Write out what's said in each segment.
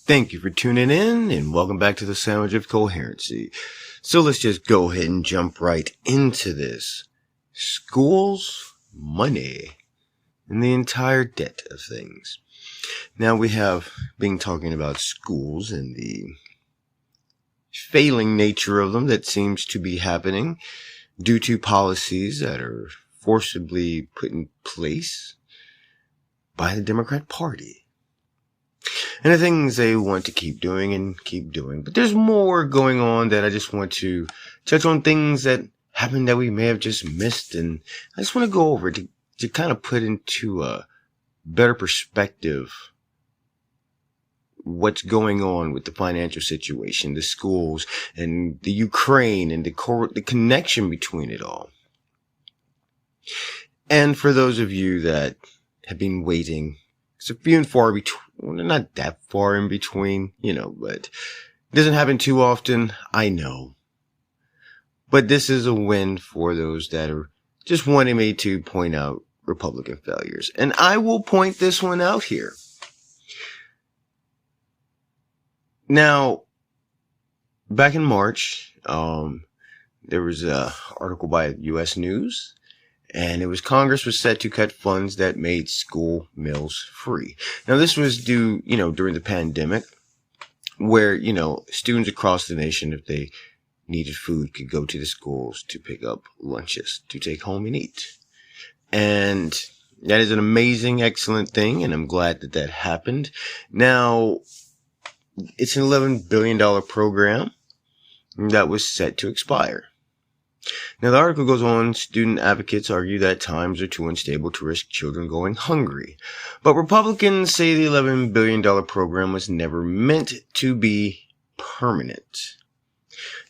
Thank you for tuning in and welcome back to the Sandwich of Coherency. So let's just go ahead and jump right into this. Schools, money, and the entire debt of things. Now we have been talking about schools and the failing nature of them that seems to be happening due to policies that are forcibly put in place by the Democrat Party. And the things they want to keep doing and keep doing. But there's more going on that I just want to touch on, things that happened that we may have just missed. And I just want to go over to kind of put into a better perspective what's going on with the financial situation, the schools, and the Ukraine, and the connection between it all. And for those of you that have been waiting, it's a few and far between. Well, not that far in between, but it doesn't happen too often, I know. But this is a win for those that are just wanting me to point out Republican failures. And I will point this one out here. Now, back in March, there was an article by U.S. News. And it was Congress was set to cut funds that made school meals free. Now, this was due, during the pandemic, where, students across the nation, if they needed food, could go to the schools to pick up lunches to take home and eat. And that is an amazing, excellent thing. And I'm glad that that happened. Now, it's an $11 billion program that was set to expire. Now, the article goes on, student advocates argue that times are too unstable to risk children going hungry. But Republicans say the $11 billion program was never meant to be permanent.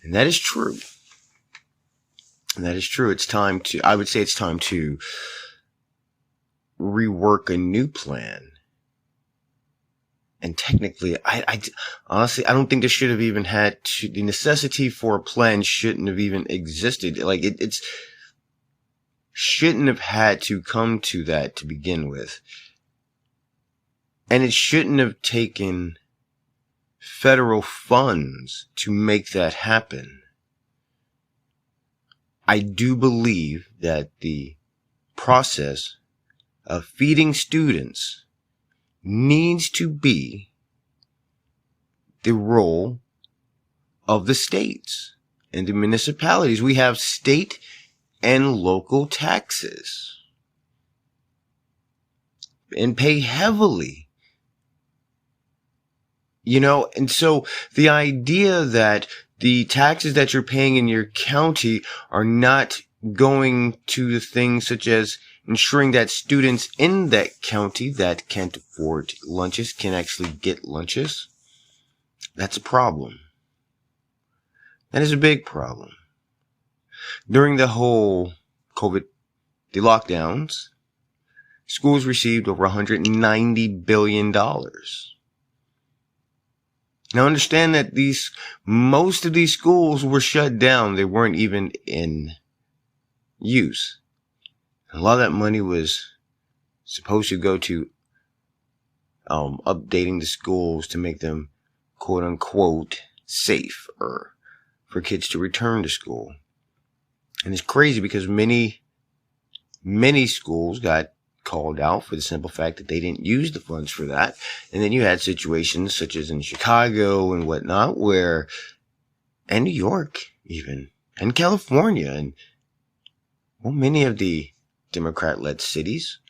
And that is true. I would say it's time to rework a new plan. And technically, I honestly, I don't think there should have even had to, the necessity for a plan shouldn't have even existed. Like it's shouldn't have had to come to that to begin with. And it shouldn't have taken federal funds to make that happen. I do believe that the process of feeding students needs to be the role of the states and the municipalities. We have state and local taxes and pay heavily, and so the idea that the taxes that you're paying in your county are not going to the things such as ensuring that students in that county that can't afford lunches can actually get lunches, that's a problem. That is a big problem. During the whole the lockdowns, schools received over $190 billion. Now understand that most of these schools were shut down. They weren't even in use. A lot of that money was supposed to go to updating the schools to make them, quote unquote, safe or for kids to return to school. And it's crazy because many schools got called out for the simple fact that they didn't use the funds for that. And then you had situations such as in Chicago and whatnot and New York even, and California, and many of the Democrat-led cities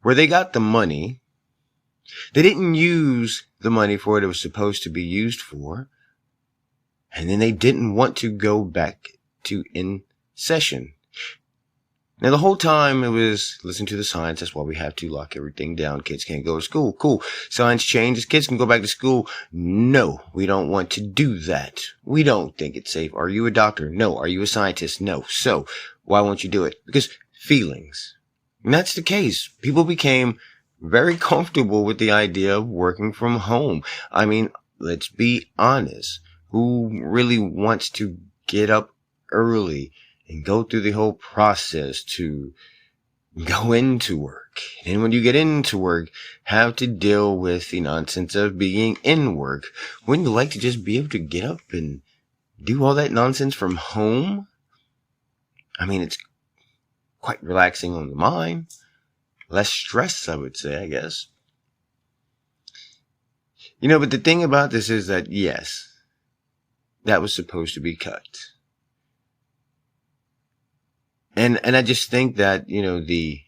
where they got the money. They didn't use the money for what it was supposed to be used for. And then they didn't want to go back to in session. Now, the whole time it was listen to the science. That's why we have to lock everything down. Kids can't go to school. Cool. Science changes. Kids can go back to school. No, we don't want to do that. We don't think it's safe. Are you a doctor? No. Are you a scientist? No. So why won't you do it? Because feelings. And that's the case. People became very comfortable with the idea of working from home. I mean, let's be honest. Who really wants to get up early and go through the whole process to go into work. And when you get into work, have to deal with the nonsense of being in work. Wouldn't you like to just be able to get up and do all that nonsense from home? I mean, it's quite relaxing on the mind. Less stress, I would say, I guess. But the thing about this is that, yes, that was supposed to be cut. And I just think that, the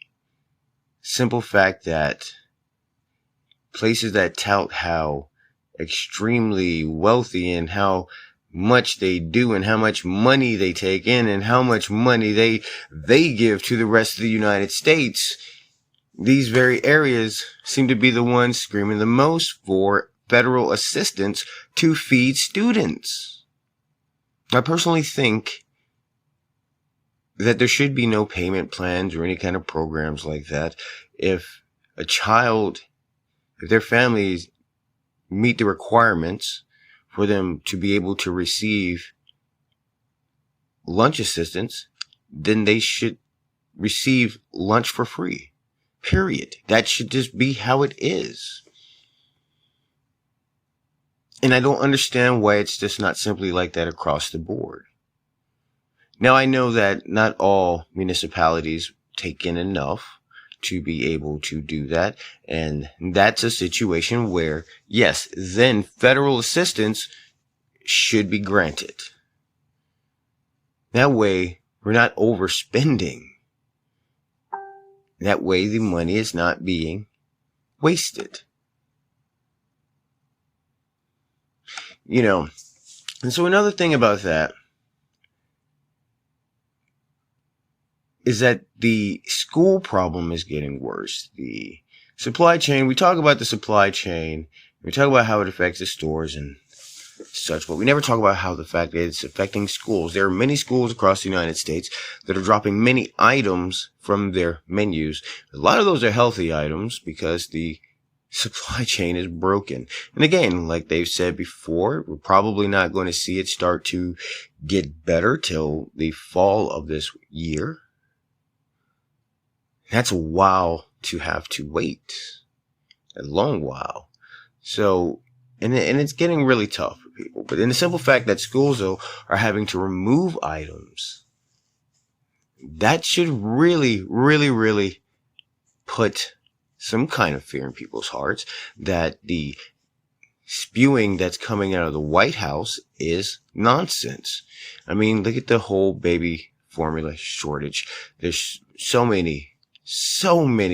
simple fact that places that tout how extremely wealthy and how much they do and how much money they take in and how much money they give to the rest of the United States, these very areas seem to be the ones screaming the most for federal assistance to feed students. I personally think that there should be no payment plans or any kind of programs like that. If their families meet the requirements for them to be able to receive lunch assistance, then they should receive lunch for free. Period. That should just be how it is. And I don't understand why it's just not simply like that across the board. Now, I know that not all municipalities take in enough to be able to do that. And that's a situation where, yes, then federal assistance should be granted. That way, we're not overspending. That way, the money is not being wasted. And so another thing about that is that the school problem is getting worse. The supply chain, we talk about the supply chain, we talk about how it affects the stores and such, but we never talk about how the fact that it's affecting schools. There are many schools across the United States that are dropping many items from their menus. A lot of those are healthy items because the supply chain is broken. And again, like they've said before, we're probably not going to see it start to get better till the fall of this year. That's a while to have to wait. A long while. So, and it's getting really tough for people. But in the simple fact that schools, though, are having to remove items, that should really, really, really put some kind of fear in people's hearts that the spewing that's coming out of the White House is nonsense. I mean, look at the whole baby formula shortage. There's so many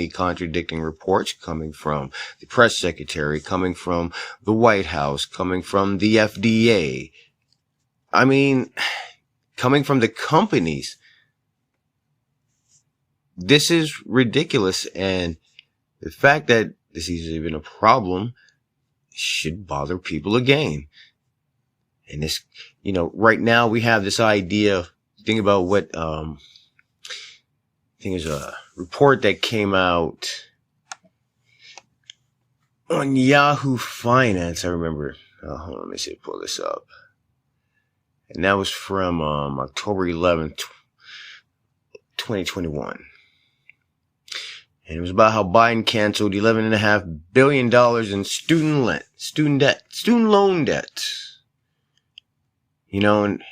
contradicting reports coming from the press secretary, coming from the White House, coming from the FDA. I mean, coming from the companies. This is ridiculous, and the fact that this is even a problem should bother people again. And this, right now we have this idea, think about what, I think there's a report that came out on Yahoo Finance. I remember. Hold on, let me see, pull this up. And that was from October 11th, 2021. And it was about how Biden canceled $11.5 billion in student loan debt. And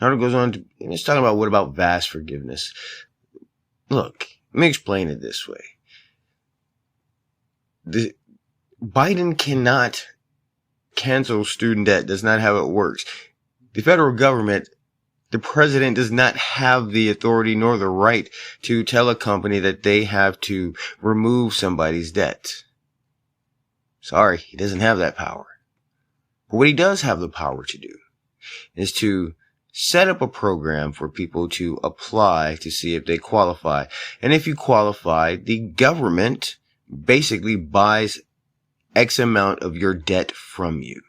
article goes on to, it's talking about what about vast forgiveness. Look, let me explain it this way. Biden cannot cancel student debt. That's not how it works. The federal government, the president does not have the authority nor the right to tell a company that they have to remove somebody's debt. Sorry, he doesn't have that power. But what he does have the power to do is to set up a program for people to apply to see if they qualify. And if you qualify, the government basically buys X amount of your debt from you.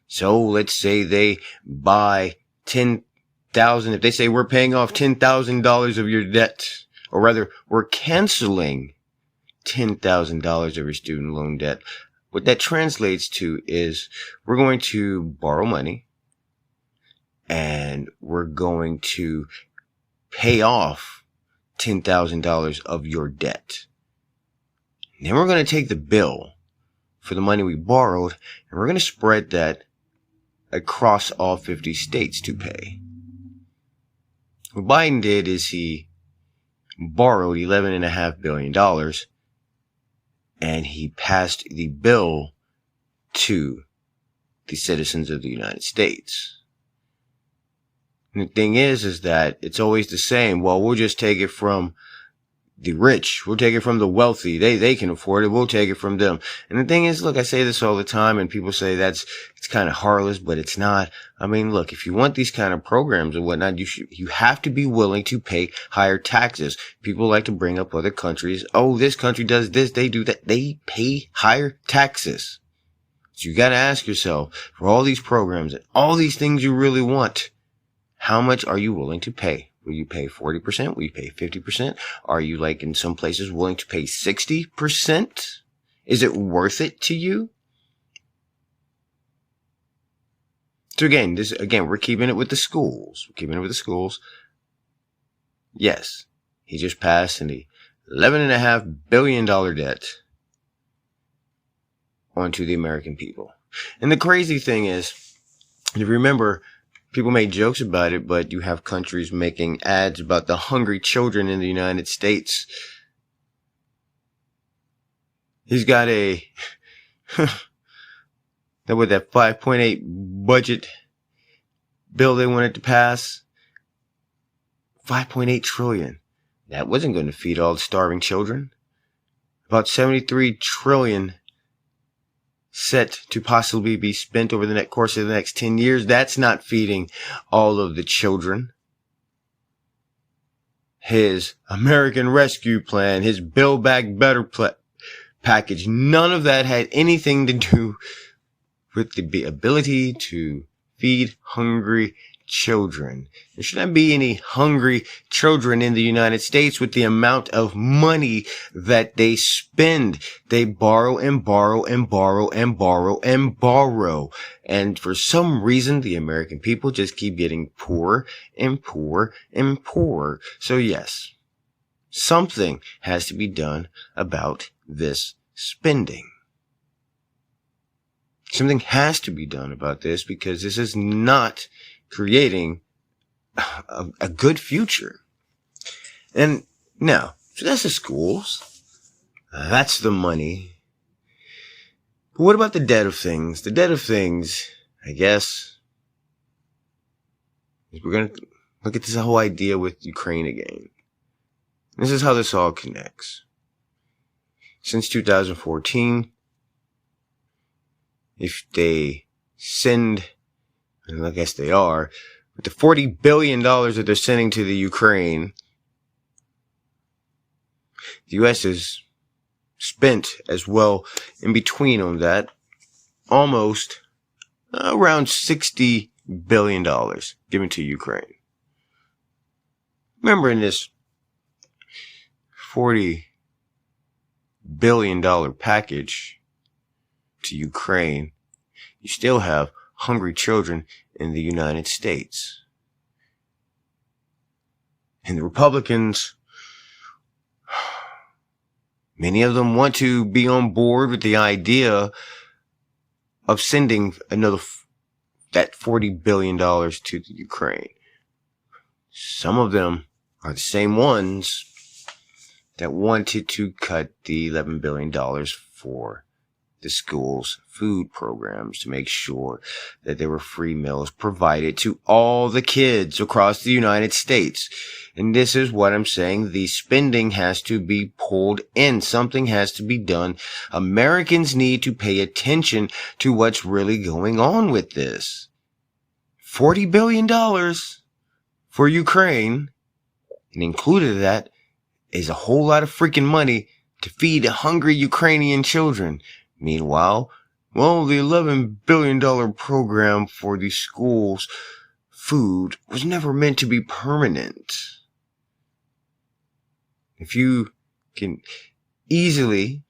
So let's say they buy $10,000. If they say we're paying off $10,000 of your debt, or rather we're canceling $10,000 of your student loan debt, what that translates to is we're going to borrow money and we're going to pay off $10,000 of your debt. And then we're going to take the bill for the money we borrowed, and we're going to spread that across all 50 states to pay. What Biden did is he borrowed $11.5 billion, and he passed the bill to the citizens of the United States. And the thing is that it's always the same. Well, we'll just take it from the rich. We'll take it from the wealthy. They can afford it. We'll take it from them. And the thing is, look, I say this all the time, and people say it's kind of heartless, but it's not. I mean, look, if you want these kind of programs and whatnot, you have to be willing to pay higher taxes. People like to bring up other countries. Oh, this country does this. They do that. They pay higher taxes. So you got to ask yourself, for all these programs and all these things you really want, how much are you willing to pay? Will you pay 40%? Will you pay 50%? Are you, like in some places, willing to pay 60%? Is it worth it to you? So again, we're keeping it with the schools. Yes, he just passed an $11.5 billion debt onto the American people. And the crazy thing is, if you remember, people made jokes about it, but you have countries making ads about the hungry children in the United States. He's got that 5.8 budget bill they wanted to pass. 5.8 trillion. That wasn't going to feed all the starving children. About 73 trillion set to possibly be spent over the course of the next 10 years. That's not feeding all of the children. His American Rescue Plan, his Build Back Better package, none of that had anything to do with the ability to feed hungry children. There shouldn't be any hungry children in the United States with the amount of money that they spend. They borrow and borrow and borrow and borrow and borrow. And for some reason, the American people just keep getting poorer and poorer and poorer. So yes, something has to be done about this spending. Something has to be done about this, because this is not creating a good future. And now, so that's the schools. That's the money. But what about the debt of things? The debt of things, I guess, we're going to look at this whole idea with Ukraine again. This is how this all connects. Since 2014, if they send, and I guess they are, with the $40 billion that they're sending to the Ukraine, the U.S. has spent as well in between on that almost around $60 billion given to Ukraine. Remember, in this $40 billion package to Ukraine, you still have hungry children in the United States. And the Republicans, many of them want to be on board with the idea of sending that $40 billion to the Ukraine. Some of them are the same ones that wanted to cut the $11 billion for the school's food programs to make sure that there were free meals provided to all the kids across the United States. And this is what I'm saying. The spending has to be pulled in. Something has to be done. Americans need to pay attention to what's really going on with this. $40 billion for Ukraine, and included in that is a whole lot of freaking money to feed hungry Ukrainian children. Meanwhile, well, the $11 billion program for the school's food was never meant to be permanent. If you can easily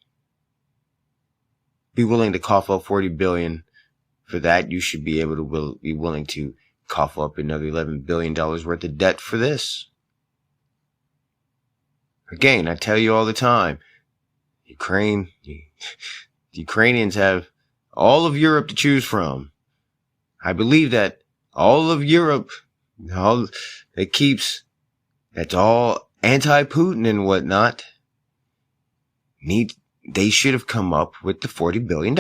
be willing to cough up $40 billion for that, you should be able to be willing to cough up another $11 billion worth of debt for this. Again, I tell you all the time, Ukrainians have all of Europe to choose from. I believe that all of Europe, that's all anti-Putin and whatnot, they should have come up with the $40 billion.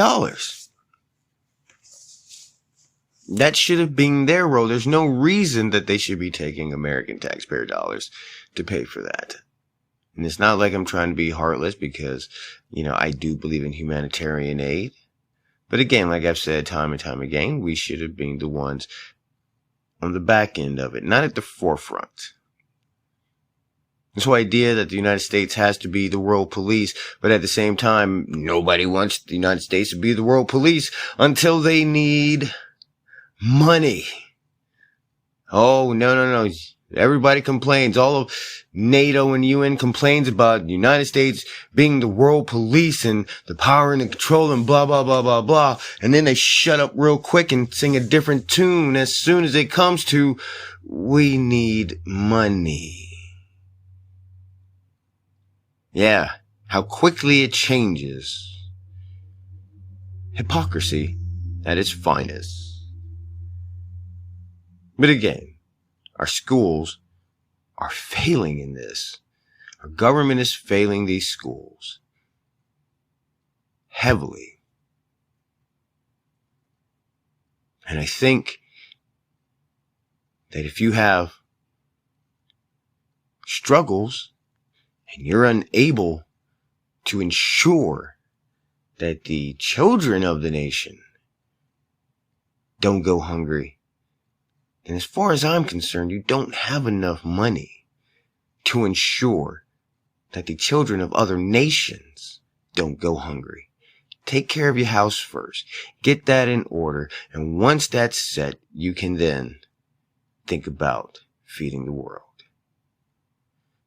That should have been their role. There's no reason that they should be taking American taxpayer dollars to pay for that. And it's not like I'm trying to be heartless because, I do believe in humanitarian aid. But again, like I've said time and time again, we should have been the ones on the back end of it, not at the forefront. This whole idea that the United States has to be the world police, but at the same time, nobody wants the United States to be the world police until they need money. Oh, no. Everybody complains. All of NATO and UN complains about the United States being the world police and the power and the control and blah, blah, blah, blah, blah. And then they shut up real quick and sing a different tune as soon as it comes to, we need money. Yeah, how quickly it changes. Hypocrisy at its finest. But again, our schools are failing in this. Our government is failing these schools heavily. And I think that if you have struggles and you're unable to ensure that the children of the nation don't go hungry, and as far as I'm concerned, you don't have enough money to ensure that the children of other nations don't go hungry. Take care of your house first. Get that in order. And once that's set, you can then think about feeding the world.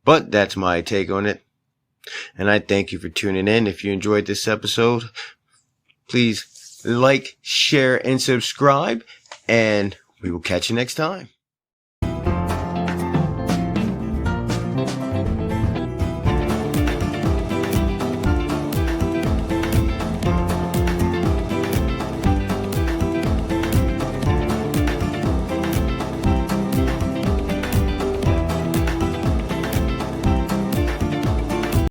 But that's my take on it. And I thank you for tuning in. If you enjoyed this episode, please like, share, and subscribe. And we will catch you next time.